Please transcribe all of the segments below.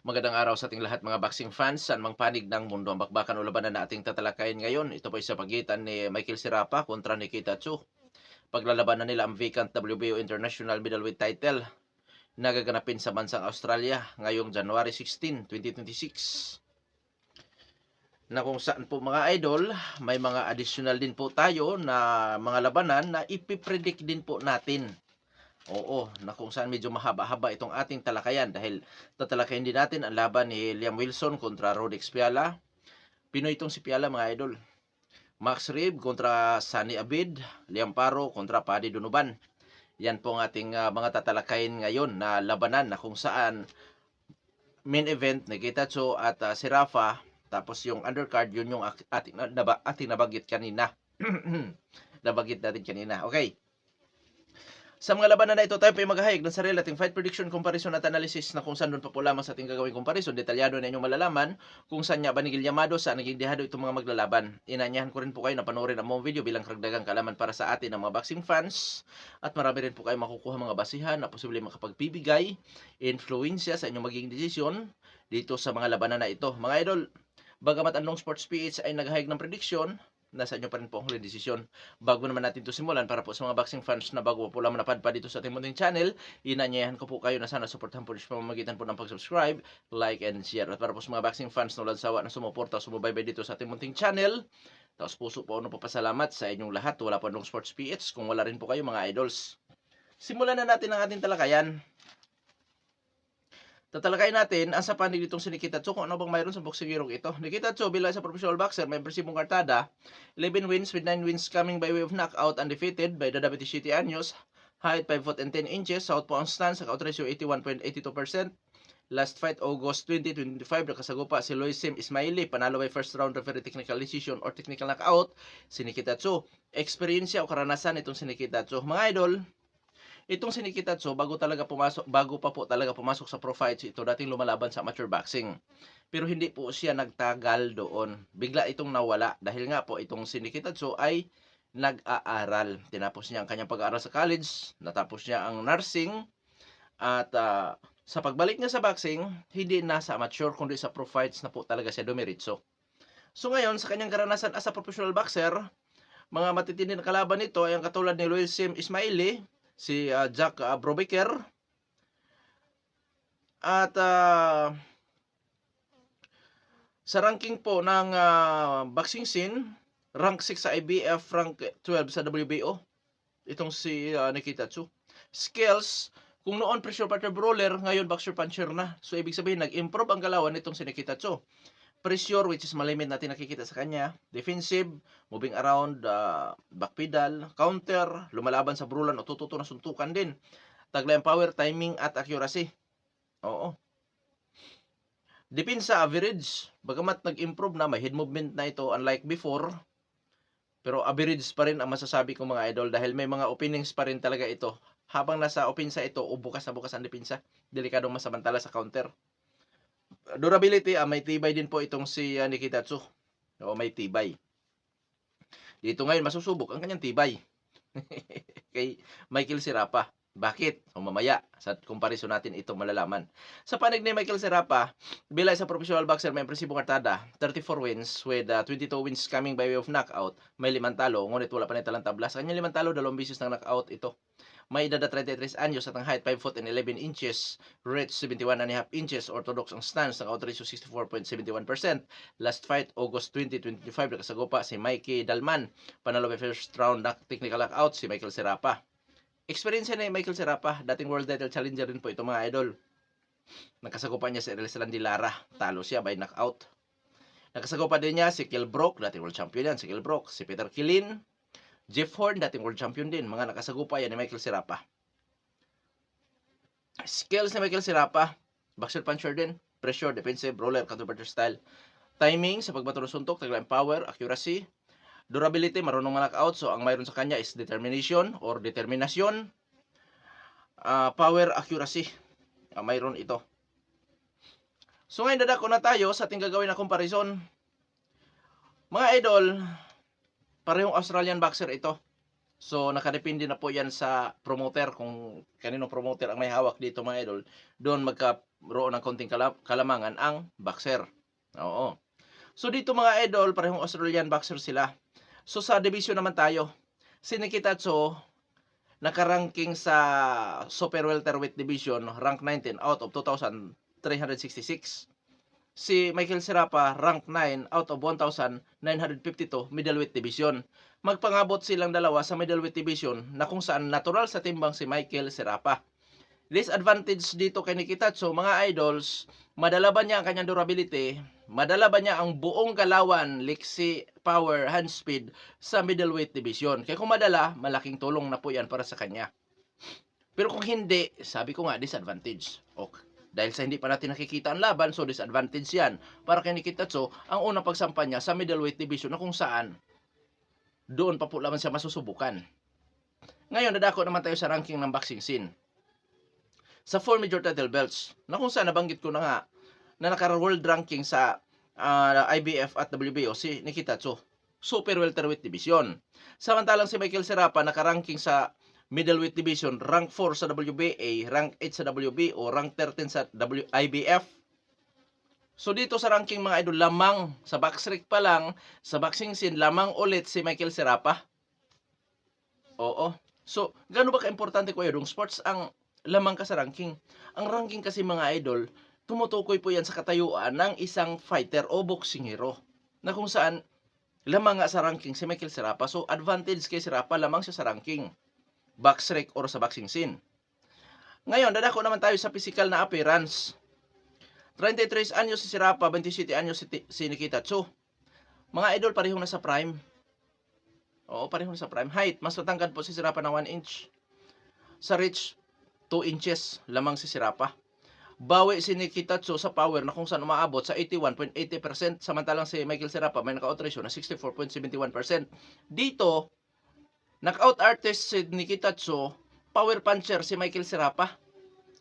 Magandang araw sa ating lahat mga boxing fans saan mang panig ng mundo. Ang bakbakan o labanan na ating tatalakayin ngayon, ito po ay sa pagitan ni Michael Sirapa kontra Nikita Tsu. Paglalabanan nila ang vacant WBO International Middleweight title na gaganapin sa bansang Australia ngayong January 16, 2026. Na kung saan po mga idol, may mga additional din po tayo na mga labanan na ipipredict din po natin. Oo, na kung saan medyo mahaba-haba itong ating talakayan dahil tatalakayin din natin ang laban ni Liam Wilson kontra Rodex Piala. Pinoy itong si Piala mga idol. Max Reeb kontra Sunny Abid, Liam Paro kontra Paddy Donovan. Yan po ang ating mga tatalakayin ngayon na labanan na kung saan main event Nikita Tso at si Rafa, tapos yung undercard yun yung ating nabanggit kanina. Nabanggit natin kanina. Okay. Sa mga labanan na ito, tayo po ay maghahayag ng sarili ating fight prediction, comparison at analysis na kung saan doon pa po lamang sa ating gagawing comparison. Detalyado na inyong malalaman kung saan nga ba nigil Yamado, saan naging dehado itong mga maglalaban. Inanyahan ko rin po kayo na panoorin ang mga video bilang karagdagang kalaman para sa atin ng mga boxing fans. At marami rin po kayo makukuha mga basihan na posible makapagbibigay, influensya sa inyong magiging desisyon dito sa mga labanan na ito. Mga idol, bagamat ang Long Sports PH ay naghahayag ng prediction, nasa inyo pa rin po ang huling desisyon. Bago naman natin ito simulan, para po sa mga boxing fans na bago po lamang napadpad dito sa ating munting channel, inanyayahan ko po kayo na sana supportahan po sa pamamagitan po ng pag-subscribe, like, and share. At para po sa mga boxing fans na walang sawa na sumuporta o sumubaybay dito sa ating munting channel, taos puso po ano po pasalamat sa inyong lahat. Wala po Long Sports PH kung wala rin po kayo mga idols. Simulan na natin ang ating talakayan. Tatalakayin natin ang sa panig nitong si Nikita Tso kung ano bang mayroon sa boxing hero ito. Nikita Tso bilang sa professional boxer, may impresibong kartada, 11 wins with 9 wins coming by way of knockout, undefeated by the Davide City Anyos, height 5 foot and 10 inches, southpaw ang stance, count ratio 81.82%. Last fight August 2025, nakasagupa si Loisim Ismaili, panalo by first round referee technical decision or technical knockout si Nikita Tso. Eksperyensya o karanasan itong si Nikita Tso. Mga idol, itong si Nikita Tso, bago pa po talaga pumasok sa pro fights ito, dating lumalaban sa amateur boxing. Pero hindi po siya nagtagal doon. Bigla itong nawala dahil nga po itong si Nikita Tso ay nag-aaral. Tinapos niya ang kanyang pag-aaral sa college, natapos niya ang nursing, at sa pagbalik niya sa boxing, hindi na sa amateur kundi sa pro fights na po talaga siya dumiritso. So ngayon, sa kanyang karanasan as a professional boxer, mga matitindi na kalaban nito ay ang katulad ni Loisim Ismaili, si Jack Brobecker, at sa ranking po ng boxing scene, rank 6 sa IBF, rank 12 sa WBO, itong si Nikita Tso. Skills, kung noon pressure puncher brawler, ngayon boxer puncher na. So ibig sabihin nag-improve ang galawan nitong si Nikita Tso. Pressure, which is malimit natin nakikita sa kanya. Defensive, moving around, backpedal, counter, lumalaban sa brulan o tututo na suntukan din. Taglayang power, timing, at accuracy. Oo. Depensa, average. Bagamat nag-improve na, may head movement na ito unlike before. Pero average pa rin ang masasabi ko mga idol dahil may mga openings pa rin talaga ito. Habang nasa opensa ito o bukas na bukas ang depensa, delikadong masamantala sa counter. Durability, may tibay din po itong si Nikita Tso. O may tibay. Dito ngayon masusubok ang kanyang tibay. Kay Michael Sirapa. Bakit? O mamaya sa comparison natin ito malalaman. Sa panig ni Michael Sirapa, bilang sa professional boxer may impresibong kartada, 34 wins with 22 wins coming by way of knockout. May 5 talo, ngunit wala pa na talang tabla. Sa kanyang 5 talo, 2 beses ng knockout ito. May edad na 33 anyos at ang height 5 foot and 11 inches, reach 71.5 inches, orthodox ang stance, ang out ratio 64.71%. Last fight, August 2025, nakasagupa si Mikey Dalman, panalo by first round technical knockout si Michael Sirapa. Experience ni Michael Sirapa, dating world title challenger rin po ito mga idol. Nakasagupa niya si Elislan Lara, talo siya by knockout. Nakasagupa din niya si Kell Brook, dating world champion yan, si Kell Brook, si Peter Kilin, Jeff Horn, dating world champion din. Mga nakasagupa yan ni Michael Sirapa. Skills ni Michael Sirapa, boxer puncher din, pressure, defensive, roller, counter style. Timing sa pagbato ng suntok, taglayang power, accuracy. Durability, marunong knockout. So ang mayroon sa kanya is determination or determinasyon. Power, accuracy. Mayroon ito. So ngayon dadako na tayo sa ating gagawin na comparison. Mga idol, parehong Australian boxer ito. So, nakadepende na po yan sa promoter, kung kaninong promoter ang may hawak dito mga idol, doon magkaroon ng konting kalamangan ang boxer. Oo. So, dito mga idol, parehong Australian boxer sila. So, sa division naman tayo, si Nikitatsu, nakaranking sa Super Welterweight Division, rank 19 out of 2,366. Si Michael Serapa, rank 9 out of 1,952 middleweight division. Magpangabot silang dalawa sa middleweight division na kung saan natural sa timbang si Michael Serapa. Disadvantage dito kay Nikitatsu, mga idols, madala ba niya ang kanyang durability, madala ba niya ang buong galawan, liksi, power, hand speed sa middleweight division. Kaya kung madala, malaking tulong na po yan para sa kanya. Pero kung hindi, sabi ko nga, disadvantage. Okay. Dahil sa hindi pa natin nakikita ang laban, so disadvantage yan. Para kay Nikitatsu, ang unang pagsampa niya sa middleweight division na kung saan doon pa po lamang siya masusubukan. Ngayon, dadako naman tayo sa ranking ng boxing scene. Sa 4 major title belts, na kung saan nabanggit ko na nga, na naka-world ranking sa IBF at WBO si Nikitatsu, Super Welterweight Division. Samantalang si Michael Serapa naka-ranking sa middleweight division, rank 4 sa WBA, rank 8 sa WBO, rank 13 sa IBF. So dito sa ranking mga idol, lamang sa boxrec pa lang, sa boxing scene, lamang ulit si Michael Serapa. Oo. So, gaano ba ka-importante ko yung sports ang lamang ka sa ranking? Ang ranking kasi mga idol, tumutukoy po yan sa katayuan ng isang fighter o boksingero. Na kung saan, lamang nga sa ranking si Michael Serapa. So, advantage kay Serapa, lamang siya sa ranking. Boxrec or sa boxing scene. Ngayon, dadako naman tayo sa physical na appearance. 33 anyos si Serapa, 27 anyos si Nikitatsu. Mga idol, parehong nasa prime. Oo, parehong nasa prime. Height, mas matangkad po si Serapa ng 1 inch. Sa reach, 2 inches lamang si Serapa. Bawi si Nikitatsu sa power na kung saan umaabot sa 81.80%, samantalang si Michael Serapa may knockout ratio na 64.71%. Dito, knockout artist si Nikitatsu, power puncher si Michael Serapa.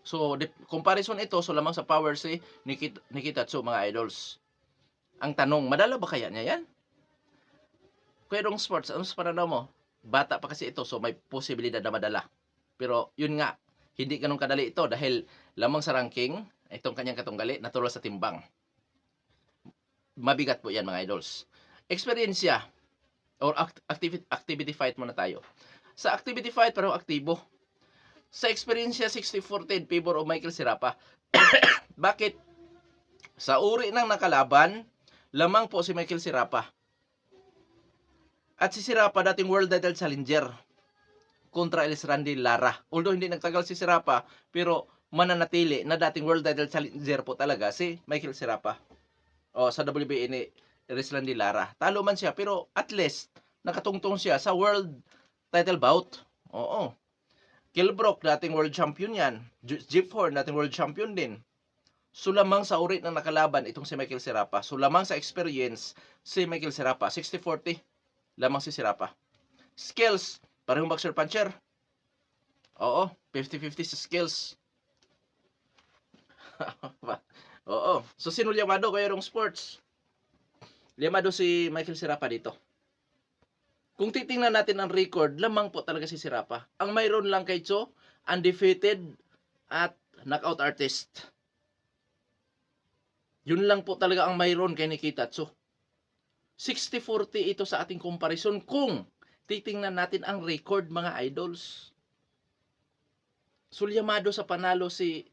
So, comparison ito, so lamang sa power si Nikitatsu, mga idols. Ang tanong, madala ba kaya niya yan? Kuya Dong Sports, ano sa pananaw mo? Bata pa kasi ito, so may posibilidad na madala. Pero, yun nga, hindi ganun kadali ito dahil lamang sa ranking, itong kanyang katunggali, natural sa timbang. Mabigat po yan, mga idols. Experiensya, or activity fight muna tayo. Sa activity fight, parang aktibo. Sa experience 60-40 in favor of Michael Serapa. Bakit? Sa uri ng nakalaban, lamang po si Michael Serapa. At si Serapa, dating world title challenger kontra Ellis Randy Lara. Although hindi nagtagal si Serapa, pero mananatili na dating world title challenger po talaga si Michael Serapa. O, sa WBA ni Ellis Randy Lara. Talo man siya, pero at least nakatungtong siya sa world title bout. Oo. Kilbrook, dating world champion yan. Jeff Horn, dating world champion din. So lamang sa uri ng nakalaban itong si Michael Serapa. So lamang sa experience si Michael Serapa. 60-40 lamang si Serapa. Skills, parehong boxer puncher. Oo, 50-50 sa skills. Oo. So sino liyamado kayo ng sports? Liyamado si Michael Serapa dito. Kung titingnan natin ang record, lamang po talaga si Serapa. Ang mayroon lang kay Cho, undefeated at knockout artist. Yun lang po talaga ang mayroon kay Nikitatsu. 60-40 ito sa ating comparison kung titingnan natin ang record, mga idols. Sulyamado sa panalo si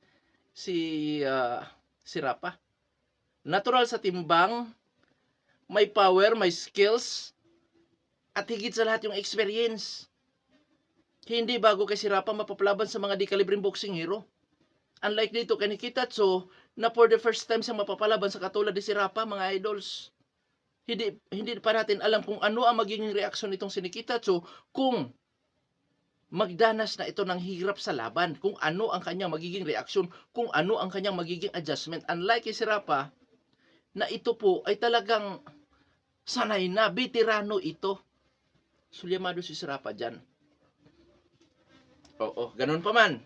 Serapa. Natural sa timbang, may power, may skills, at higit sa lahat yung experience. Hindi bago kay Serapa mapapalaban sa mga di-kalibreng boxing hero. Unlike dito kay Nikitatsu, na for the first time siyang mapapalaban sa katulad ni Serapa, mga idols. Hindi pa natin alam kung ano ang magiging reaksyon nitong si Nikitatsu kung magdanas na ito ng hirap sa laban. Kung ano ang kanyang magiging reaksyon, kung ano ang kanyang magiging adjustment. Unlike kay Serapa, na ito po ay talagang sanay na, veterano ito. Sulyamado si Serapa dyan. Oo, ganun pa man.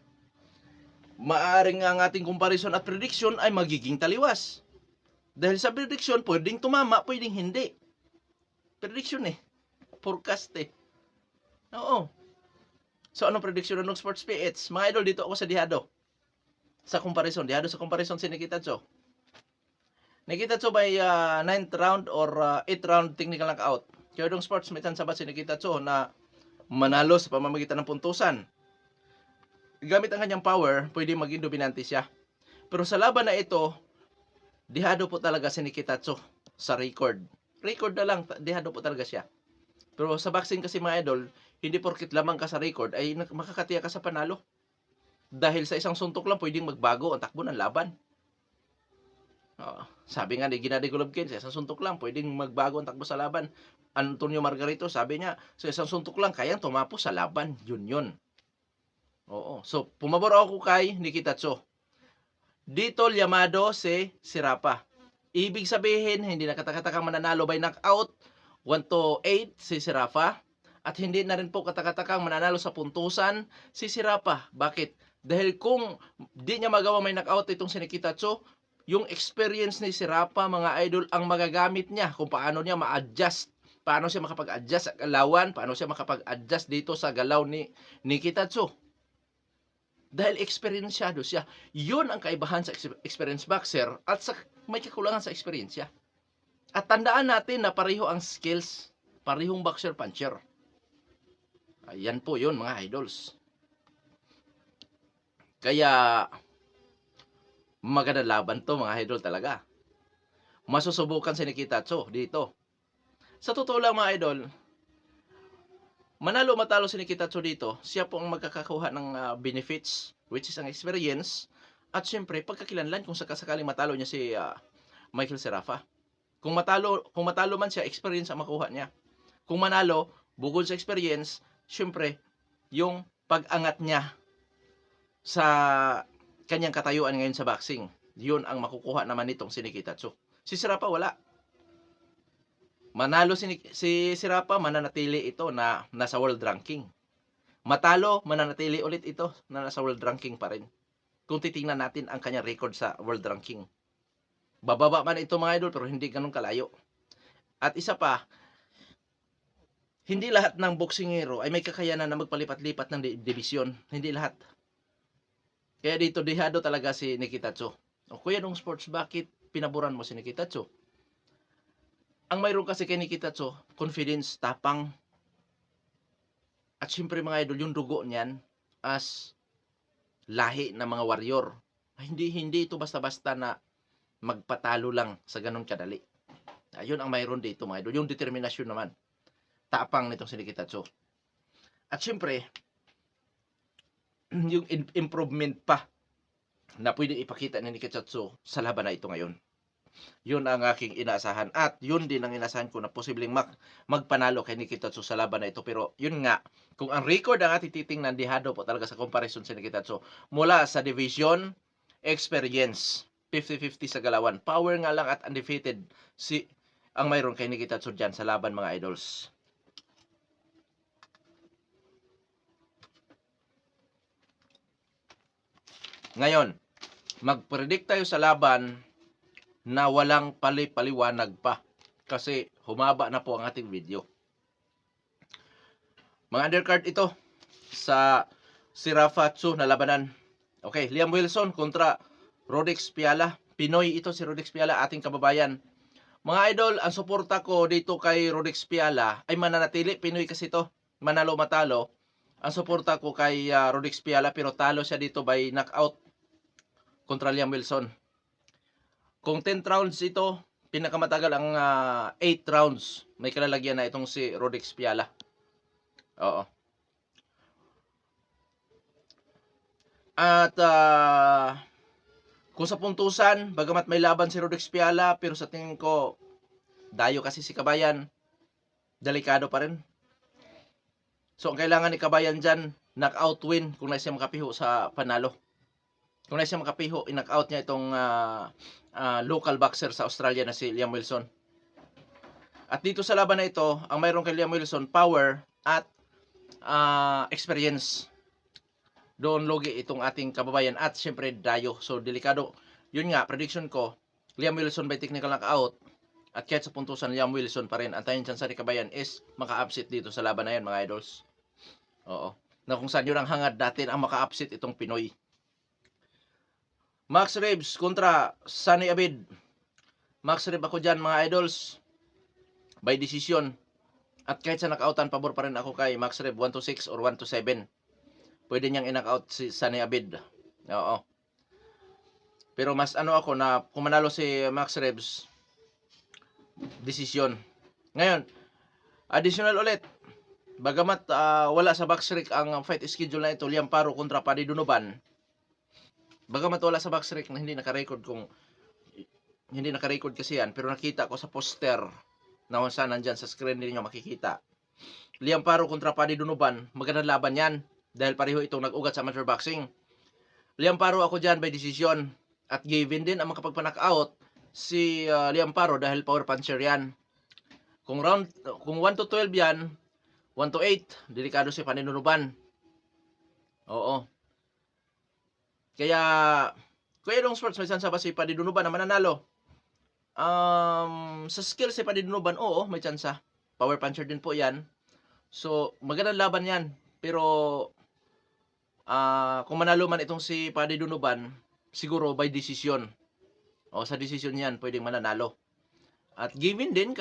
Maaring ang ating comparison at prediction ay magiging taliwas. Dahil sa prediction, pwedeng tumama, pwedeng hindi. Prediction eh. Forecast eh. Oo. So, anong prediction ng Sports PH? Mga idol, dito ako sa Dihado. Sa comparison si Nikita Cho. Nikita Cho by 9th round or 8th round technical knockout. Kaya dong sports, may chance ba si Nikita Cho na manalo sa pamamagitan ng puntusan? Gamit ang kanyang power, pwede maging dominante siya. Pero sa laban na ito, dihado po talaga si Nikita Cho sa record. Record na lang, dihado po talaga siya. Pero sa boxing kasi mga idol, hindi porkit lamang ka sa record ay makakatiya ka sa panalo. Dahil sa isang suntok lang pwedeng magbago ang takbo ng laban. Sabi nga ni Gennady Golovkin, sa isang suntok lang pwedeng magbago ang takbo sa laban. Antonio Margarito, sabi niya, sa isang suntok lang kayang tumapos sa laban. Yun. Oo. So, pumabor ako kay Nikita Cho. Dito llamado si Sirapa. Ibig sabihin, hindi na katakatakang mananalo by knockout. 1-8 si Sirapa. At hindi na rin po katakatakang mananalo sa puntusan si Sirapa. Bakit? Dahil kung di niya magawa may knockout itong si Nikita Cho, yung experience ni Sirapa, mga idol, ang magagamit niya kung paano niya ma-adjust. Paano siya makapag-adjust sa galawan, paano siya makapag-adjust dito sa galaw ni Nikita Cho. Dahil experiensyado siya. Yun ang kaibahan sa experience boxer at sa may kakulangan sa experience siya. At tandaan natin na pareho ang skills, parehong boxer-puncher. Ayan po yun, mga idols. Kaya, maganda laban to, mga idol talaga. Masusubukan si Nikita Cho dito. Sa totoo lang, mga idol, manalo matalo si Nikita Cho dito, siya po ang magkakakuha ng benefits, which is ang experience, at syempre, pagkakilanlan kung sakasakaling matalo niya si Michael Serafa. Kung matalo man siya, experience ang makuha niya. Kung manalo, bukod sa experience, syempre, yung pag-angat niya sa kanyang katayuan ngayon sa boxing, yun ang makukuha naman nitong si Nikita Cho. Si Serafa wala. Manalo si Serafa, mananatili ito na nasa world ranking. Matalo, mananatili ulit ito na nasa world ranking pa rin. Kung titingnan natin ang kanyang record sa world ranking. Bababa man ito, mga idol, pero hindi ganun kalayo. At isa pa, hindi lahat ng boksingero ay may kakayanan na magpalipat-lipat ng division. Hindi lahat. Kaya dito, dihado talaga si Nikita Cho. O kuya nung sports, bakit pinaboran mo si Nikita Cho? Ang mayroon kasi kay Nikita Cho, confidence, tapang. At syempre, mga idol, yung dugo niyan as lahi ng mga warrior. Hindi ito basta-basta na magpatalo lang sa ganun kadali. Ayun ang mayroon dito, mga idol. Yung determinasyon naman. Tapang nitong si Nikita Cho. At syempre, yung improvement pa na pwede ipakita ni Nikita Cho sa laban na ito ngayon. Yun ang aking inaasahan. At yun din ang inaasahan ko na posibleng magpanalo kay Nikita Cho sa laban na ito. Pero yun nga, kung ang record ang ating titingnan, dihado po talaga sa comparison sa Nikita Cho. Mula sa division, experience, 50-50 sa galawan. Power nga lang at undefeated ang mayroon kay Nikita Cho dyan sa laban, mga idols. Ngayon, mag-predict tayo sa laban na walang paliwanag pa kasi humaba na po ang ating video. Mga undercard ito sa Serafa Cho na labanan. Okay, Liam Wilson kontra Rodix Piala. Pinoy ito si Rodix Piala, ating kababayan. Mga idol, ang suporta ko dito kay Rodix Piala ay mananatili. Pinoy kasi ito, manalo matalo. Ang suporta ko kay Rodix Piala, pero talo siya dito by knockout kontra Liam Wilson. Kung 10 rounds ito, pinakamatagal ang 8 rounds. May kalalagyan na itong si Rodix Piala. Oo. At kung sa puntusan, bagamat may laban si Rodix Piala, pero sa tingin ko, dayo kasi si Kabayan, delikado pa rin. So, ang kailangan ni Kabayan dyan, knockout win kung nais siya makapiho sa panalo. Kung nais siya makapiho, in-knockout niya itong local boxer sa Australia na si Liam Wilson. At dito sa laban na ito, ang mayroon kay Liam Wilson, power at experience. Doon logi itong ating kababayan at syempre dayo. So, delikado. Yun nga, prediction ko, Liam Wilson by technical knockout. At kahit sa puntusan, Liam Wilson pa rin. Ang tayong chance ni Kabayan is maka-upset dito sa laban na yan, mga idols. Oo. na kung saan yun ang hangad natin ang maka-upset itong Pinoy. Max Reeves kontra Sunny Abid. Max Reeves ako dyan mga idols. By decision. At kahit sa knockoutan, pabor pa rin ako kay Max Reeves 1-6 or 1-7. Pwede niyang in-knockout si Sunny Abid. Oo. Pero mas ano ako na kung manalo si Max Reeves, decision. Ngayon, additional ulit. Bagamat wala sa Boxrec ang fight schedule na ito, Liam Paro kontra Paddy Donovan. Bagamat wala sa Boxrec na hindi naka-record kasi yan, pero nakita ko sa poster na kung saan nandyan sa screen ninyo makikita. Liam Paro kontra Paddy Donovan, magandang laban yan dahil pareho itong nag-ugat sa amateur boxing. Liam Paro ako dyan by decision at given din ang makapagpa-knockout si Liam Paro dahil power puncher yan. Kung 1-12 yan, 1-8, delikado si Paddy Donovan. Oo. Kaya, Kuya Dong Sports, may chance ba si Paddy Donovan na mananalo? Sa skill si Paddy Donovan, oo, may chance. Power puncher din po yan. So, magandang laban yan. Pero, kung manalo man itong si Paddy Donovan, siguro by decision. O, sa decision yan, pwedeng mananalo. At given din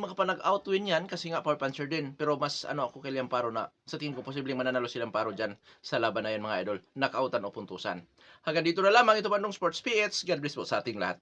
makapanag-out win yan kasi nga power puncher din. Pero mas ako kay Liam Paro na sa tingin ko posibleng mananalo si Liam Paro dyan sa laban na yan mga idol. Knockoutan o puntusan. Hanggang dito na lamang ito Bandung Sports PH. God bless po sa ating lahat.